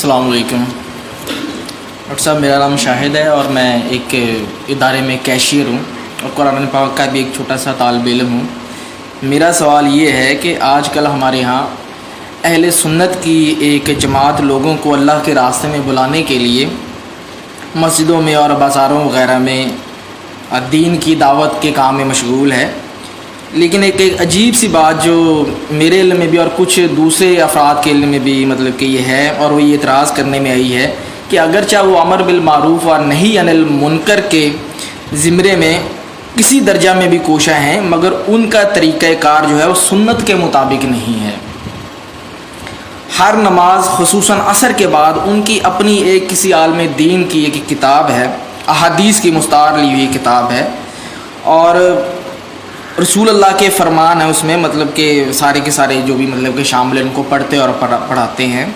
السلام علیکم ڈاکٹر صاحب، میرا نام شاہد ہے اور میں ایک ادارے میں کیشیئر ہوں اور قرآن پاک کا بھی ایک چھوٹا سا طالب علم ہوں۔ میرا سوال یہ ہے کہ آج کل ہمارے ہاں اہل سنت کی ایک جماعت لوگوں کو اللہ کے راستے میں بلانے کے لیے مسجدوں میں اور بازاروں وغیرہ میں دین کی دعوت کے کام میں مشغول ہے، لیکن ایک عجیب سی بات جو میرے علم میں بھی اور کچھ دوسرے افراد کے علم میں بھی مطلب کہ یہ ہے، اور وہ یہ اعتراض کرنے میں آئی ہے کہ اگرچہ وہ امر بالمعروف اور نہی عن المنکر کے زمرے میں کسی درجہ میں بھی کوشاں ہیں، مگر ان کا طریقہ کار جو ہے وہ سنت کے مطابق نہیں ہے۔ ہر نماز خصوصاً عصر کے بعد ان کی اپنی ایک کسی عالم دین کی ایک کتاب ہے، احادیث کی مستعار لی ہوئی کتاب ہے، اور رسول اللہ کے فرمان ہیں اس میں، مطلب کہ سارے کے سارے جو بھی مطلب کہ شامل ان کو پڑھتے اور پڑھاتے ہیں۔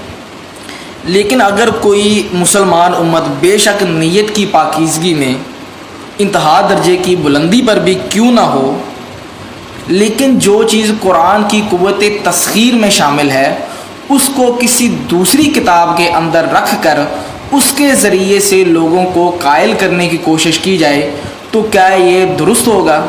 لیکن اگر کوئی مسلمان امت بے شک نیت کی پاکیزگی میں انتہا درجے کی بلندی پر بھی کیوں نہ ہو، لیکن جو چیز قرآن کی قوت تسخیر میں شامل ہے اس کو کسی دوسری کتاب کے اندر رکھ کر اس کے ذریعے سے لوگوں کو قائل کرنے کی کوشش کی جائے، تو کیا یہ درست ہوگا؟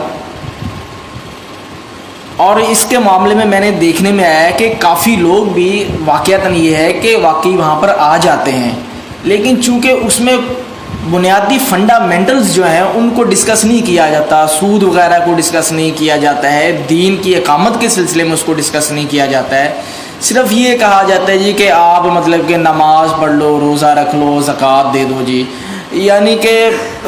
اور اس کے معاملے میں نے دیکھنے میں آیا ہے کہ کافی لوگ بھی واقعتاً یہ ہے کہ واقعی وہاں پر آ جاتے ہیں، لیکن چونکہ اس میں بنیادی فنڈامنٹلز جو ہیں ان کو ڈسکس نہیں کیا جاتا، سود وغیرہ کو ڈسکس نہیں کیا جاتا ہے، دین کی اقامت کے سلسلے میں اس کو ڈسکس نہیں کیا جاتا ہے، صرف یہ کہا جاتا ہے جی کہ آپ مطلب کہ نماز پڑھ لو، روزہ رکھ لو، زکوٰۃ دے دو جی، یعنی کہ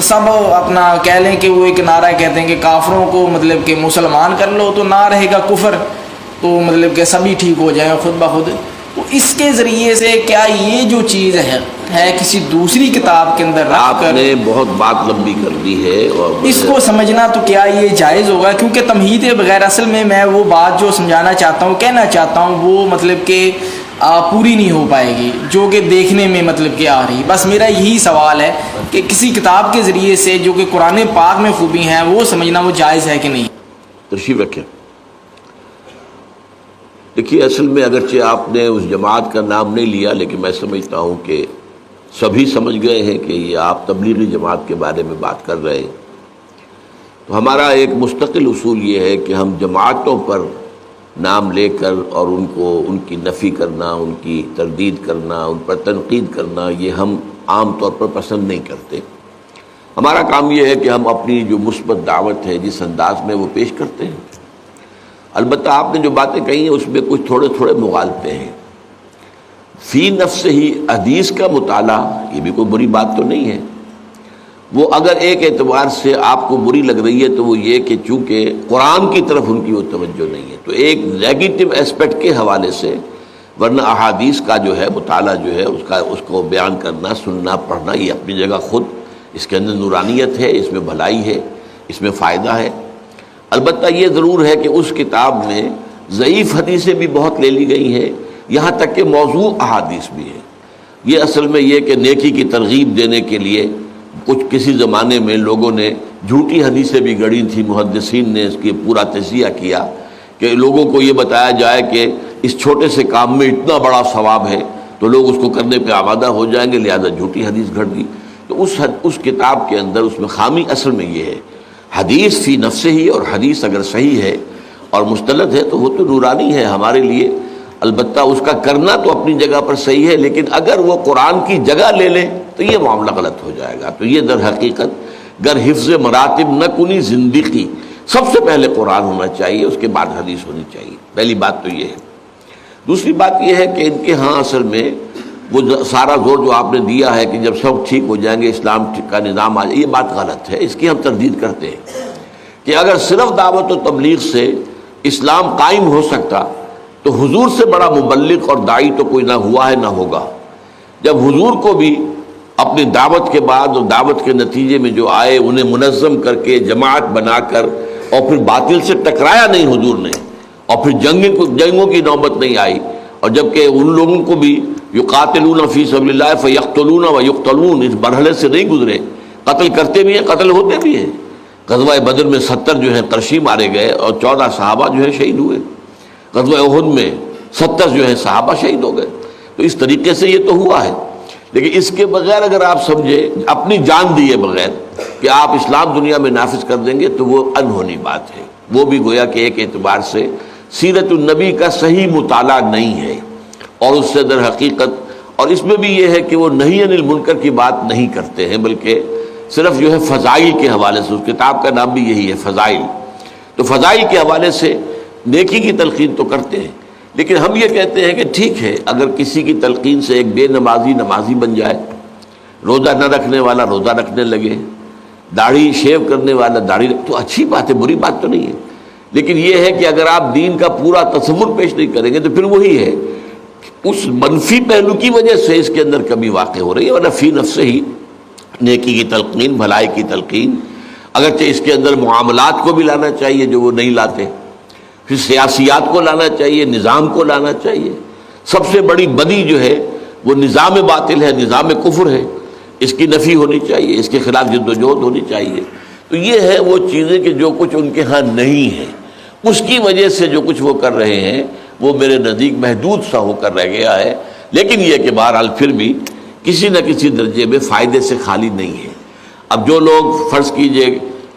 سب اپنا کہہ لیں کہ وہ ایک نعرہ کہتے ہیں کہ کافروں کو مطلب کہ مسلمان کر لو تو نہ رہے گا کفر، تو مطلب کہ سبھی ٹھیک ہو جائیں خود بخود۔ تو اس کے ذریعے سے کیا یہ جو چیز ہے کسی دوسری کتاب کے اندر رکھ کر، آپ نے بہت بات لمبی کر دی ہے اور اس کو سمجھنا تو کیا یہ جائز ہوگا؟ کیونکہ تمہید بغیر اصل میں وہ بات جو سمجھانا چاہتا ہوں، کہنا چاہتا ہوں، وہ مطلب کہ پوری نہیں ہو پائے گی جو کہ دیکھنے میں مطلب کہ آ رہی۔ بس میرا یہی سوال ہے کہ کسی کتاب کے ذریعے سے جو کہ قرآن پاک میں خوبی ہیں وہ سمجھنا وہ جائز ہے کہ نہیں؟ تشریف رکھیں۔ دیکھیے، اصل میں اگرچہ آپ نے اس جماعت کا نام نہیں لیا، لیکن میں سمجھتا ہوں کہ سبھی سمجھ گئے ہیں کہ یہ آپ تبلیغی جماعت کے بارے میں بات کر رہے ہیں۔ تو ہمارا ایک مستقل اصول یہ ہے کہ ہم جماعتوں پر نام لے کر اور ان کی نفی کرنا، ان کی تردید کرنا، ان پر تنقید کرنا، یہ ہم عام طور پر پسند نہیں کرتے۔ ہمارا کام یہ ہے کہ ہم اپنی جو مثبت دعوت ہے جس انداز میں وہ پیش کرتے ہیں۔ البتہ آپ نے جو باتیں کہی ہیں اس میں کچھ تھوڑے مغالطے ہیں۔ فی نفس ہی حدیث کا مطالعہ یہ بھی کوئی بری بات تو نہیں ہے، وہ اگر ایک اعتبار سے آپ کو بری لگ رہی ہے تو وہ یہ کہ چونکہ قرآن کی طرف ان کی وہ توجہ نہیں ہے، تو ایک نیگیٹو اسپیکٹ کے حوالے سے، ورنہ احادیث کا جو ہے مطالعہ جو ہے اس کو بیان کرنا، سننا، پڑھنا، یہ اپنی جگہ خود اس کے اندر نورانیت ہے، اس میں بھلائی ہے، اس میں فائدہ ہے۔ البتہ یہ ضرور ہے کہ اس کتاب میں ضعیف حدیثیں بھی بہت لے لی گئی ہیں، یہاں تک کہ موضوع احادیث بھی ہے۔ یہ اصل میں یہ کہ نیکی کی ترغیب دینے کے لیے کسی زمانے میں لوگوں نے جھوٹی حدیثیں بھی گڑھی تھیں، محدثین نے اس کی پورا تجزیہ کیا کہ لوگوں کو یہ بتایا جائے کہ اس چھوٹے سے کام میں اتنا بڑا ثواب ہے تو لوگ اس کو کرنے پہ آمادہ ہو جائیں گے، لہذا جھوٹی حدیث گھڑ دی۔ تو اس کتاب کے اندر اس میں خامی اصل میں یہ ہے، حدیث فی نفس ہی، اور حدیث اگر صحیح ہے اور مستند ہے تو وہ تو نورانی ہے ہمارے لیے۔ البتہ اس کا کرنا تو اپنی جگہ پر صحیح ہے، لیکن اگر وہ قرآن کی جگہ لے لے تو یہ معاملہ غلط ہو جائے گا۔ تو یہ در حقیقت گر حفظ مراتب نہ کنی زندگی، سب سے پہلے قرآن ہونا چاہیے، اس کے بعد حدیث ہونی چاہیے۔ پہلی بات تو یہ ہے۔ دوسری بات یہ ہے کہ ان کے ہاں اصل میں وہ سارا زور جو آپ نے دیا ہے کہ جب سب ٹھیک ہو جائیں گے اسلام کا نظام آ جائے، یہ بات غلط ہے، اس کی ہم تردید کرتے ہیں کہ اگر صرف دعوت و تبلیغ سے اسلام قائم ہو سکتا تو حضور سے بڑا مبلغ اور داعی تو کوئی نہ ہوا ہے نہ ہوگا۔ جب حضور کو بھی اپنی دعوت کے بعد اور دعوت کے نتیجے میں جو آئے انہیں منظم کر کے جماعت بنا کر اور پھر باطل سے ٹکرایا نہیں حضور نے، اور پھر جنگوں کی نوبت نہیں آئی، اور جبکہ ان لوگوں کو بھی یقاتلون فی سبیل اللہ فیقتلون ویقتلون اس مرحلے سے نہیں گزرے، قتل کرتے بھی ہیں، قتل ہوتے بھی ہیں۔ غزوہ بدر میں 70 جو ہیں قرشی مارے گئے اور 14 صحابہ جو ہیں شہید ہوئے۔ غزوہ احد میں 70 جو ہیں صحابہ شہید ہو گئے۔ تو اس طریقے سے یہ تو ہوا ہے، لیکن اس کے بغیر اگر آپ سمجھیں اپنی جان دیے بغیر کہ آپ اسلام دنیا میں نافذ کر دیں گے تو وہ انہونی بات ہے، وہ بھی گویا کہ ایک اعتبار سے سیرت النبی کا صحیح مطالعہ نہیں ہے، اور اس سے در حقیقت اور اس میں بھی یہ ہے کہ وہ نہی عن المنکر کی بات نہیں کرتے ہیں، بلکہ صرف جو ہے فضائل کے حوالے سے، اس کتاب کا نام بھی یہی ہے فضائل، تو فضائل کے حوالے سے نیکی کی تلقین تو کرتے ہیں، لیکن ہم یہ کہتے ہیں کہ ٹھیک ہے اگر کسی کی تلقین سے ایک بے نمازی نمازی بن جائے، روزہ نہ رکھنے والا روزہ رکھنے لگے، داڑھی شیو کرنے والا داڑھی تو اچھی بات ہے، بری بات تو نہیں ہے، لیکن یہ ہے کہ اگر آپ دین کا پورا تصور پیش نہیں کریں گے تو پھر وہی ہے اس منفی پہلو کی وجہ سے اس کے اندر کمی واقع ہو رہی ہے، ورنہ فی نفس ہی نیکی کی تلقین، بھلائی کی تلقین، اگرچہ اس کے اندر معاملات کو بھی لانا چاہیے جو وہ نہیں لاتے، پھر سیاسیات کو لانا چاہیے، نظام کو لانا چاہیے، سب سے بڑی بدی جو ہے وہ نظام باطل ہے، نظام کفر ہے، اس کی نفی ہونی چاہیے، اس کے خلاف جد و جہد ہونی چاہیے، تو یہ ہے وہ چیزیں کہ جو کچھ ان کے ہاں نہیں ہے، اس کی وجہ سے جو کچھ وہ کر رہے ہیں وہ میرے نزدیک محدود سا ہو کر رہ گیا ہے، لیکن یہ کہ بہرحال پھر بھی کسی نہ کسی درجے میں فائدے سے خالی نہیں ہے۔ اب جو لوگ فرض کیجئے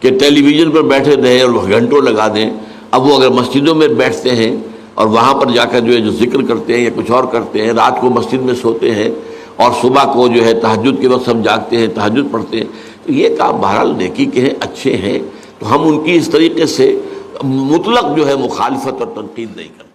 کہ ٹیلی ویژن پر بیٹھے رہے اور گھنٹوں لگا دیں، اب وہ اگر مسجدوں میں بیٹھتے ہیں اور وہاں پر جا کر جو ہے جو ذکر کرتے ہیں یا کچھ اور کرتے ہیں، رات کو مسجد میں سوتے ہیں اور صبح کو جو ہے تہجد کے وقت سب جاگتے ہیں، تہجد پڑھتے ہیں، تو یہ کام بہرحال نیکی کے ہیں، اچھے ہیں، تو ہم ان کی اس طریقے سے مطلق جو ہے مخالفت اور تنقید نہیں کرتے۔